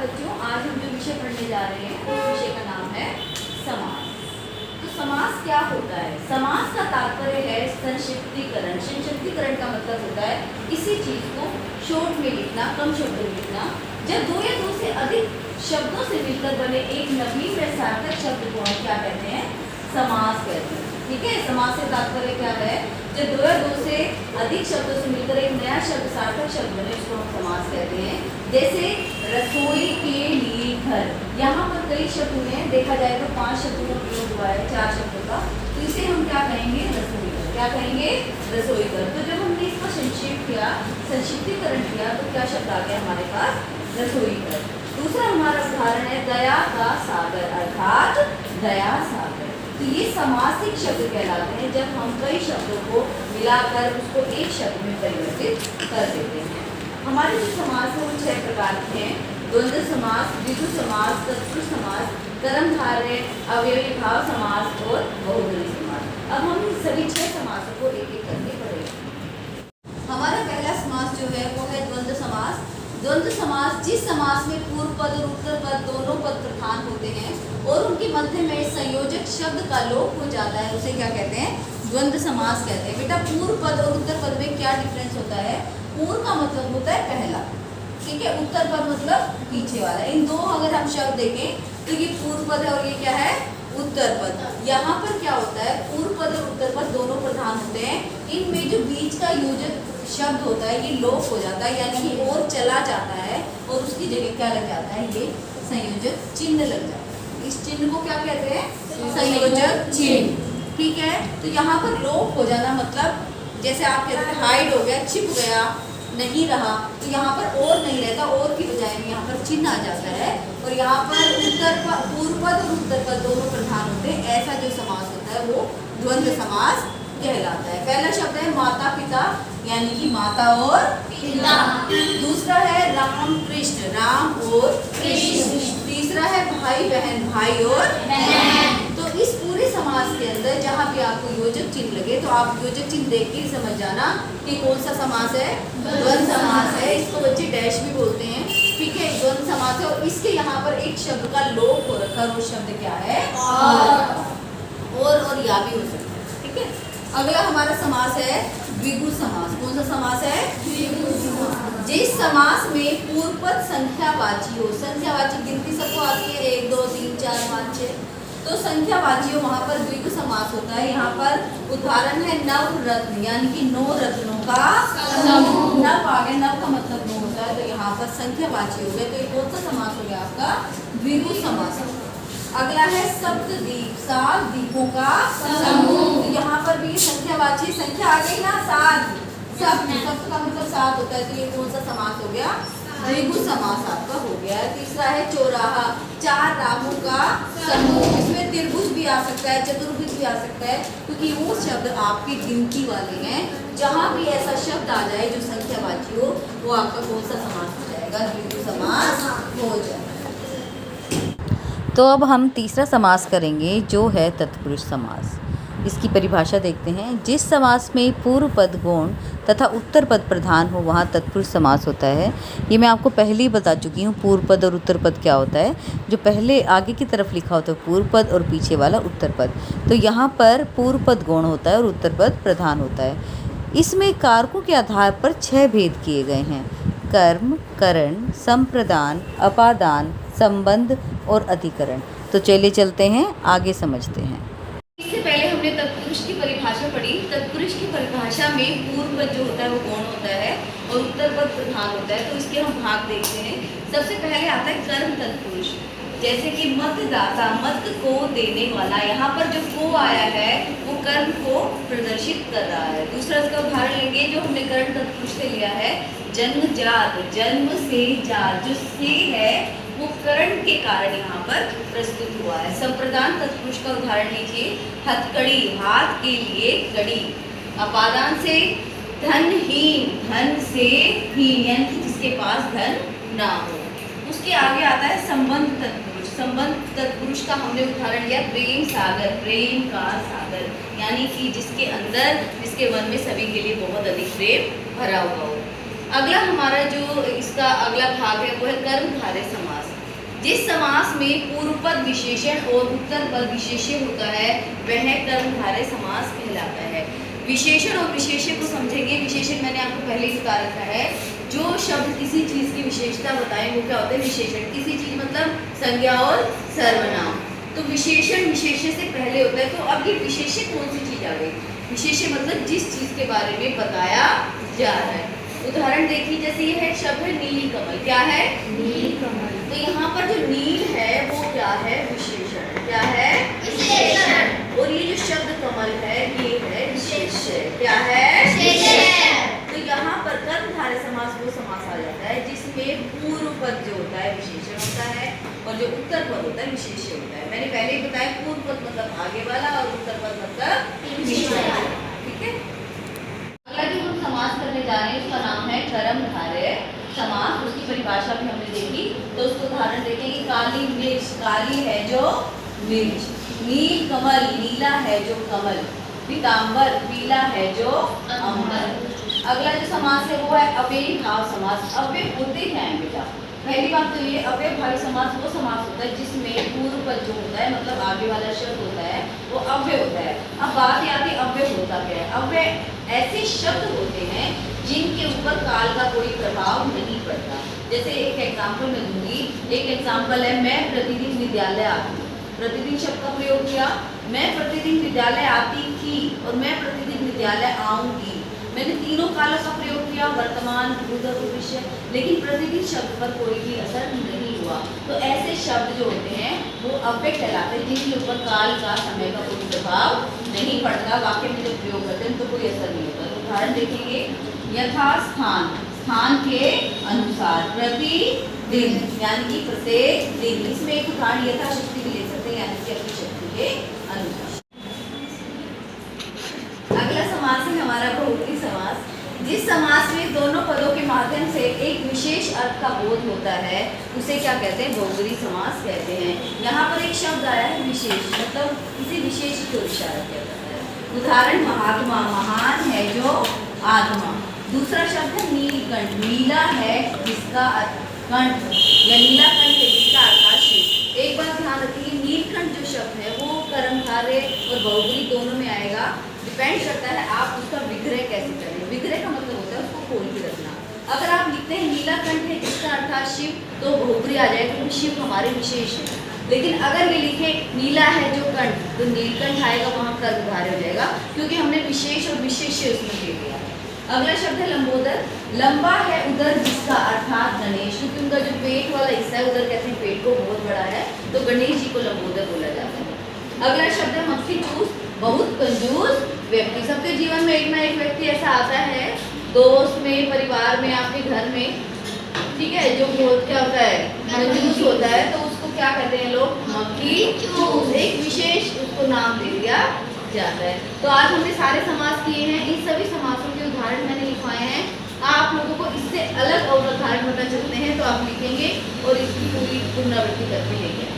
बच्चों, आज हम जो विषय पढ़ने जा रहे हैं उस विषय का नाम है समास। तो समास क्या होता है? समास का तात्पर्य है संक्षिप्तीकरण। संक्षिप्तीकरण का मतलब होता है किसी चीज को शॉर्ट में लिखना, कम शब्दों में लिखना। जब दो या दो से अधिक शब्दों से मिलकर बने एक नवीन व सार्थक शब्द को हम क्या कहते हैं? समास कहते हैं। ठीक है, समास से तात्पर्य क्या है? जब दो या दो से अधिक शब्दों से मिलकर एक नया शब्द, सार्थक शब्द बने, उसको हम समास कहते हैं। जैसे रसोई के लिए घर, यहाँ पर कई शब्द हुए हैं, देखा जाए तो 5 शब्दों का प्रयोग हुआ है, 4 शब्दों का। तो इसे हम क्या कहेंगे? रसोई घर। क्या कहेंगे? रसोई घर। तो जब हमने इसका संक्षेप किया, संक्षिप्तीकरण किया, तो क्या शब्द आ गया हमारे पास? रसोई घर। दूसरा हमारा उदाहरण है दया का सागर, अर्थात दया सागर। तो ये समासिक शब्द कहलाते हैं जब हम कई शब्दों को मिलाकर उसको एक शब्द में परिवर्तित कर देते हैं। हमारे जो समास है वो 6 प्रकार के हैं: द्वंद्व समास, द्विगु समास, तत्पुरुष समास, कर्मधारय, अवयवी भाव समास और बहुब्रीहि समास। अब हम इन सभी 6 समासों को एक एक करके पढ़ेंगे। हमारा पहला समास जो है वो है द्वंद्व समास। द्वंद्व समास जिस समास में पूर्व पद और उत्तर पद दोनों पद प्रधान होते हैं और उनके मध्य में संयोजक शब्द का लोप हो जाता है, उसे क्या कहते हैं? द्वंद्व समास कहते हैं। बेटा, पूर्व पद और उत्तर पद में क्या डिफरेंस होता है? पूर्व का मतलब होता है पहला, ठीक है, उत्तर पद मतलब पीछे वाला। इन दो अगर हम शब्द देखें तो ये पूर्व पद है और ये क्या है? उत्तर पद। यहाँ पर क्या होता है? पूर्व पद और उत्तर पद दोनों प्रधान होते हैं। इनमें जो बीच का योजक शब्द होता है ये लोप हो जाता है, यानी कि और चला जाता है और उसकी जगह क्या लग जाता है? ये संयोजक चिन्ह लग जाता है। इस चिन्ह को क्या कहते हैं? संयोजक चिन्ह। ठीक है, तो यहाँ पर लोप हो जाना मतलब जैसे आप कहते हैं हाइड हो गया, छिप गया, नहीं रहा, तो यहाँ पर और नहीं रहता, और की बजाय में यहाँ पर चिन्ह आ जाता है। और यहाँ पर पूर्व पद और उत्तर पद दोनों प्रधान होते हैं। ऐसा जो समास होता है वो द्वंद्व समास कहलाता है। पहला शब्द है माता पिता, यानी कि माता और पिता। दूसरा है राम कृष्ण, राम और कृष्ण। तीसरा है भाई बहन, भाई और बहन। तो इस पूरे समास के अंदर जहाँ भी आपको योजक चिन्ह लगे तो आप योजक चिन्ह देख के समझ जाना कि कौन सा समास है? द्वंद्व समास है। इसको बच्चे डैश भी बोलते हैं, ठीक है, द्वंद्व समास है। और इसके यहाँ पर एक शब्द का लोप हो रखा है, वो शब्द क्या है? और या भी हो सकता है, ठीक है। अगला हमारा समास है द्विगु समास। कौन सा समास है? द्विगु समास। जिस समास में पूर्व पद संख्यावाची हो, संख्यावाची गिनती सबको आती है 1 2 3 4 5 6, तो संख्यावाची हो, वहाँ पर द्विगु समास होता है। यहाँ पर उदाहरण है नव रत्न, यानी कि 9 रत्नों का समूह। नव आगे, नव का मतलब 9 होता है, तो यहाँ पर संख्यावाची हो गए, तो ये कौन सा समास हो गया आपका? द्विगु समास। अगला है सप्तद्वीप, 7 द्वीपों का समूह। तो यहाँ पर भी संख्यावाची, संख्या आ गई ना, 7, सप्त का मतलब 7 होता है, तो ये कौन सा समास हो गया? द्विगु समास आपका हो गया है। तीसरा है चौराहा, 4 राहों का समूह। इसमें त्रिभुज भी आ सकता है, चतुर्भुज भी आ सकता है, क्योंकि वो शब्द आपकी गिनती वाले हैं। जहाँ भी ऐसा शब्द आ जाए जो संख्यावाची हो, वो आपका कौन सा समास हो जाएगा? द्विगु समास हो जाएगा। तो अब हम तीसरा समास करेंगे जो है तत्पुरुष समास। इसकी परिभाषा देखते हैं। जिस समास में पूर्व पद गौण तथा उत्तर पद प्रधान हो वहाँ तत्पुरुष समास होता है। ये मैं आपको पहले ही बता चुकी हूँ पूर्व पद और उत्तर पद क्या होता है। जो पहले आगे की तरफ लिखा होता है पूर्व पद और पीछे वाला उत्तर पद, तो यहाँ पर पूर्व पद गौण होता है और उत्तर पद प्रधान होता है। इसमें कारकों के आधार पर 6 भेद किए गए हैं: कर्म, करण, संप्रदान, अपादान, संबंध और अधिकरण। तो चलिए चलते हैं आगे समझते हैं। इससे पहले हमने तत्पुरुष की परिभाषा पढ़ी। तत्पुरुष की परिभाषा में पूर्व पद जो होता है वो गौण होता है और उत्तर पद प्रधान होता है। तो इसके हम भाग देखते हैं। सबसे पहले आता है कर्म तत्पुरुष, जैसे कि मतदाता, मत को देने वाला। यहाँ पर जो को आया है वो कर्म को प्रदर्शित कर रहा है। दूसरा इसका उदाहरण लेंगे जो हमने करण तत्पुरुष से लिया है, जन्मजात, जन्म से जात, जो से है वो करण के कारण यहाँ पर प्रस्तुत हुआ है। संप्रदान तत्पुरुष का उदाहरण लीजिए, हथकड़ी, हाथ के लिए कड़ी। अपादान से धनहीन, धन से हीन, यानी कि जिसके पास धन ना हो। उसके आगे आता है संबंध तत्पुरुष। संबंध तत्पुरुष का हमने उदाहरण लिया प्रेम सागर, प्रेम का सागर, यानी कि जिसके अंदर, जिसके मन में सभी के लिए बहुत अधिक प्रेम भरा हुआ हो। अगला हमारा जो इसका अगला भाग है वो है कर्मधारय समास। जिस समास में पूर्व पद विशेषण और उत्तर पद विशेष्य होता है वह कर्मधारय समास कहलाता है। विशेषण और विशेष्य को समझेंगे। विशेषण मैंने आपको पहले ही बता रखा है, जो शब्द किसी चीज़ की विशेषता बताएं वो क्या होता है, विशेषण। किसी चीज़ मतलब संज्ञा और सर्वनाम। तो विशेषण विशेष्य से पहले होता है। तो अब ये विशेष्य कौन सी चीज़ आ गई? विशेष्य मतलब जिस चीज़ के बारे में बताया जा रहा है। उदाहरण देखिए, जैसे ये है शब्द है नील कमल। क्या है? नील कमल। तो यहाँ पर जो नील है वो क्या है? विशेषण। क्या है? विशेषण। और ये जो शब्द कमल है ये है विशेष्य। क्या है? विशेषण। तो यहाँ पर कर्मधारय समास वो समास आ जाता है जिसमें पूर्व पद जो होता है विशेषण होता है और जो उत्तर पद होता है विशेष्य होता है। मैंने पहले ही बताया, पूर्व पद मतलब आगे वाला और उत्तर पद मतलब पीछे वाला। ठीक है। अगला जो हम समास करने जा रहे हैं उसका नाम है कर्मधारय समास। उसकी परिभाषा भी हमने देखी। तो उसको उदाहरण देखेंगे। काली मिर्च, काली है जो मिर्च। नील कमल, नीला है जो कमल। पीताम्बर, पीला है जो अम्बर। अगला जो समास है वो है अव्ययी भाव समास। अव्यय होते क्या है बेटा? पहली बात तो ये अव्यय भावी समास वो समास होता है जिसमें पूर्व पद जो होता है मतलब आगे वाला शब्द होता है वो अव्यय होता है। अब बात आती है अव्यय होता क्या है। अव्यय ऐसे शब्द होते हैं जिनके ऊपर काल का कोई प्रभाव नहीं पड़ता। जैसे एक एग्जाम्पल मैं दूंगी। एक एग्जाम्पल है, मैं प्रतिदिन विद्यालय आती हूँ। प्रतिदिन शब्द का प्रयोग किया। मैं प्रतिदिन विद्यालय आती थी और मैं प्रतिदिन विद्यालय आऊंगी। मैंने तीनों कालों का प्रयोग किया, वर्तमान, भूत और भविष्य, लेकिन प्रतिदिन शब्द पर कोई भी असर नहीं हुआ। तो ऐसे शब्द जो होते हैं वो अव्यय कहलाते हैं जिनके ऊपर काल का, समय का कोई प्रभाव नहीं पड़ता। वाक्य में जब प्रयोग करते हैं तो कोई असर नहीं होता। तो उदाहरण देखेंगे, यथा स्थान, स्थान के अनुसार, प्रतिदिन यानी कि प्रत्येक दिन। इसमें एक उदाहरण यथाशक्ति भी ले सकते हैं यानी कि अपनी शक्ति के अनुसार। अगला समास है हमारा बहुव्रीहि समास। जिस समास में दोनों पदों के माध्यम से एक विशेष अर्थ का बोध होता है उसे क्या कहते हैं? बहुव्रीहि समास कहते हैं। यहाँ पर एक शब्द आया है विशेष, मतलब किसी विशेष को इशारा किया जाता है। उदाहरण महात्मा, महान है जो आत्मा। दूसरा शब्द है नीलकंठ, नीला है जिसका कंठ या नीला कंठ है जिसका अर्थ शिव। एक बात ध्यान रखिए, नीलकंठ जो शब्द है वो कर्मधारय और बहुव्रीहि दोनों में आएगा। डिपेंड करता है आप उसका विग्रह कैसे करें। विग्रह का मतलब होता है उसको खोल के रखना। अगर आप लिखते हैं नीलाकंठ है जिसका अर्थात शिव तो बहुव्रीहि आ जाएगा क्योंकि शिव हमारे विशेष है। लेकिन अगर ये लिखे नीला है जो कंठ तो नीलकंठ आएगा, वहाँ कर्मधारय हो जाएगा क्योंकि हमने विशेष और विशेष्य उसमें दे दिया है। अगला शब्द है लंबोदर। लंबा है उदर जिसका अर्थात गणेश, क्योंकि उनका जो पेट वाला हिस्सा है उधर कहते हैं पेट को बहुत बड़ा है तो गणेश जी को लंबोदर बोला जाता है। अगला शब्द है मक्खी चूस, बहुत कंजूस व्यक्ति। सबके जीवन में एक ना एक व्यक्ति ऐसा आता है, दोस्त में, परिवार में, आपके घर में, ठीक है, जो बहुत क्या होता है कंजूस होता है। तो उसको क्या कहते हैं लोग? मक्खी चूस। एक विशेष उसको नाम दे दिया जाता है। तो आज हमने सारे समास किए हैं। इन सभी समासों के उदाहरण मैंने लिखवाए हैं। आप लोगों को इससे अलग और उदाहरण पता चलते हैं तो आप लिखेंगे और इसकी पूरी पुनरावृत्ति करके लेंगे।